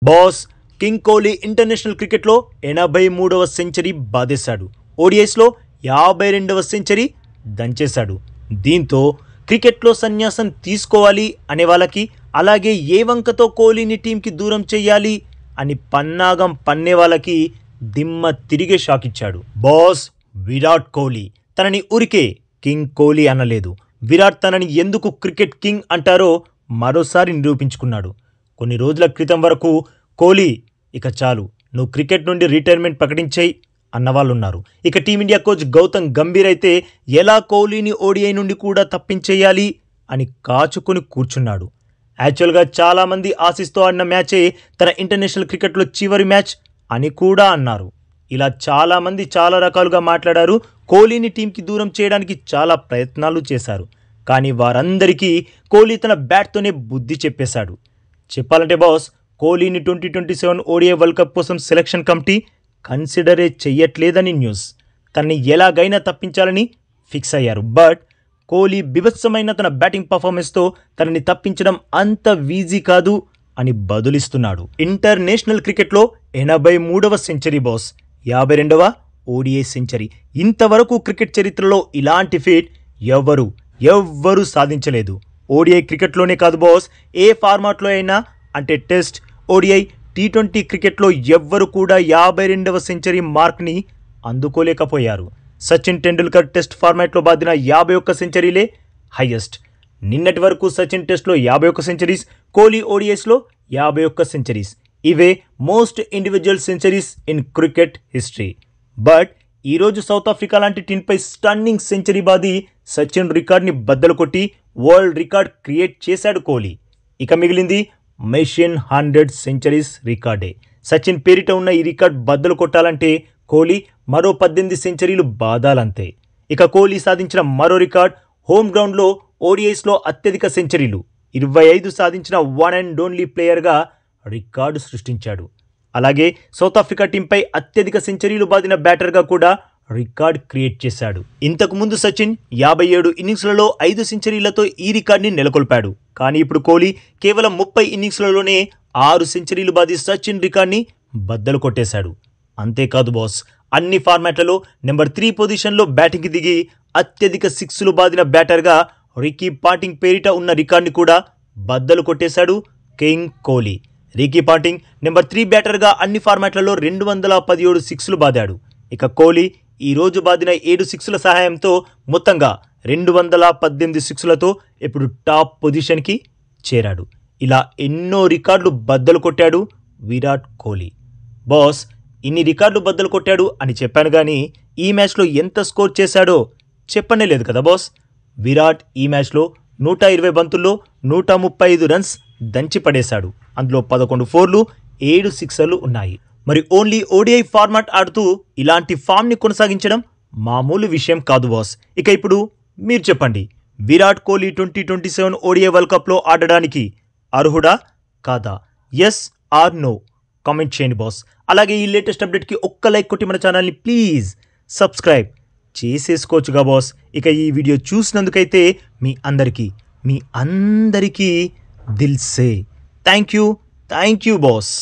Boss king Kohli international క్రికెట్లో 83వ century బాదేశాడు. ఓడిఐస్లో 52వ century దంచేశాడు. దీంతో క్రికెట్లో సన్యాసం తీసుకోవాలి అనే వాళ్ళకి, అలాగే ఏ వంకతో కోహ్లీని టీంకి దూరం చేయాలి అని పన్నాగం పన్నే వాళ్ళకి దిమ్మ తిరిగే షాక్ ఇచ్చాడు. బాస్ విరాట్ కోహ్లీ తనని ఊరికే కింగ్ కోహ్లీ అనలేదు. విరాట్ తనని ఎందుకు క్రికెట్ కింగ్ అంటారో మరోసారి నిరూపించుకున్నాడు. కొన్ని రోజుల క్రితం వరకు కోహ్లీ ఇక చాలు, నువ్వు క్రికెట్ నుండి రిటైర్మెంట్ ప్రకటించేయి అన్నవాళ్ళున్నారు. ఇక టీమిండియా కోచ్ గౌతమ్ గంభీర్ అయితే ఎలా కోహ్లీని ఓడిఐ నుండి కూడా తప్పించేయాలి అని కాచుకొని కూర్చున్నాడు. యాక్చువల్గా చాలామంది ఆశిస్తూ ఆడిన మ్యాచే తన ఇంటర్నేషనల్ క్రికెట్లో చివరి మ్యాచ్ అని కూడా అన్నారు. ఇలా చాలామంది చాలా రకాలుగా మాట్లాడారు. కోహ్లీని టీంకి దూరం చేయడానికి చాలా ప్రయత్నాలు చేశారు. కానీ వారందరికీ కోహ్లీ తన బ్యాట్తోనే బుద్ధి చెప్పేశాడు. చెప్పాలంటే బాస్, కోహ్లీని 2027 ఓడిఐ వరల్డ్ కప్ కోసం సెలక్షన్ కమిటీ కన్సిడరే చెయ్యట్లేదని న్యూస్. తనని ఎలాగైనా తప్పించాలని ఫిక్స్ అయ్యారు. బట్ కోహ్లీ బిభత్సమైన తన బ్యాటింగ్ పర్ఫార్మెన్స్తో తనని తప్పించడం అంత ఈజీ కాదు అని బదులిస్తున్నాడు. ఇంటర్నేషనల్ క్రికెట్లో 83వ సెంచరీ బాస్, 52వ ఓడిఐ సెంచరీ. ఇంతవరకు క్రికెట్ చరిత్రలో ఇలాంటి ఫీట్ ఎవ్వరూ సాధించలేదు. ఓడిఐ క్రికెట్లోనే కాదు బాస్, ఏ ఫార్మాట్లో అయినా, అంటే టెస్ట్, ఓడిఐ, టీ20 క్రికెట్లో ఎవ్వరు కూడా 52వ సెంచరీ మార్క్ని అందుకోలేకపోయారు. సచిన్ టెండూల్కర్ టెస్ట్ ఫార్మాట్లో బాదిన 51 సెంచరీలే హైయెస్ట్. నిన్నటి వరకు సచిన్ టెస్ట్లో 51 సెంచరీస్, కోహ్లీ ఓడిఐస్లో 51 సెంచరీస్. ఇవే most individual centuries in cricket history. But ఈరోజు సౌత్ ఆఫ్రికా లాంటి టీంపై స్టన్నింగ్ సెంచరీ బాది సచిన్ రికార్డ్ని బద్దలు కొట్టి వరల్డ్ రికార్డ్ క్రియేట్ చేశాడు కోహ్లీ. ఇక మిగిలింది మెషిన్ 100 సెంచరీస్ రికార్డే. సచిన్ పేరిట ఉన్న ఈ రికార్డ్ బద్దలు కొట్టాలంటే కోహ్లీ మరో 18 సెంచరీలు బాదాలంతే. ఇక కోహ్లీ సాధించిన మరో రికార్డ్, హోమ్ గ్రౌండ్లో ఓడిఐస్లో అత్యధిక సెంచరీలు 25 సాధించిన వన్ అండ్ ఓన్లీ ప్లేయర్గా రికార్డు సృష్టించాడు. అలాగే సౌత్ ఆఫ్రికా టీంపై అత్యధిక సెంచరీలు బాదిన బ్యాటర్గా కూడా రికార్డ్ క్రియేట్ చేశాడు. ఇంతకుముందు సచిన్ 57 ఇన్నింగ్స్లలో 5 సెంచరీలతో ఈ రికార్డ్ని నెలకొల్పాడు. కానీ ఇప్పుడు కోహ్లీ కేవలం 30 ఇన్నింగ్స్లలోనే 6 సెంచరీలు బాది సచిన్ రికార్డ్ని బద్దలు కొట్టేశాడు. అంతేకాదు బాస్, అన్ని ఫార్మాట్లలో నెంబర్ 3 పొజిషన్లో బ్యాటింగ్కి దిగి అత్యధిక 6లు బాదిన బ్యాటర్గా రికీ పాంటింగ్ పేరిట ఉన్న రికార్డ్ని కూడా బద్దలు కొట్టేశాడు king Kohli. Ricky Ponting number 3 బ్యాటర్గా అన్ని ఫార్మాట్లలో 217 6లు బాదాడు. ఇక కోహ్లీ ఈ రోజు బాదిన 7 6ల సహాయంతో మొత్తంగా 218 6లతో ఇప్పుడు టాప్ పొజిషన్కి చేరాడు. ఇలా ఎన్నో రికార్డులు బద్దలు కొట్టాడు విరాట్ కోహ్లీ. బాస్, ఇన్ని రికార్డులు బద్దలు కొట్టాడు అని చెప్పాను, కానీ ఈ మ్యాచ్లో ఎంత స్కోర్ చేశాడో చెప్పనే లేదు కదా బాస్. విరాట్ ఈ మ్యాచ్లో 120 బంతుల్లో 135 రన్స్ దంచి పడేశాడు. అందులో 11 4లు, 7 6లు ఉన్నాయి. మరి ఓన్లీ ఓడిఐ ఫార్మాట్ ఆడుతూ ఇలాంటి ఫామ్ని కొనసాగించడం మామూలు విషయం కాదు బాస్. ఇక ఇప్పుడు మీరు చెప్పండి, విరాట్ కోహ్లీ 2027 ఓడిఐ వరల్డ్ కప్లో ఆడడానికి అర్హుడా కాదా? ఎస్ ఆర్ నో కామెంట్ చేయండి బాస్. అలాగే ఈ లేటెస్ట్ అప్డేట్కి ఒక్క లైక్ కొట్టి మన ఛానల్ని ప్లీజ్ సబ్స్క్రైబ్ చేసేసుకోవచ్చుగా బాస్. ఇక ఈ వీడియో చూసినందుకైతే మీ అందరికీ దిల్ సే థ్యాంక్ యూ బాస్.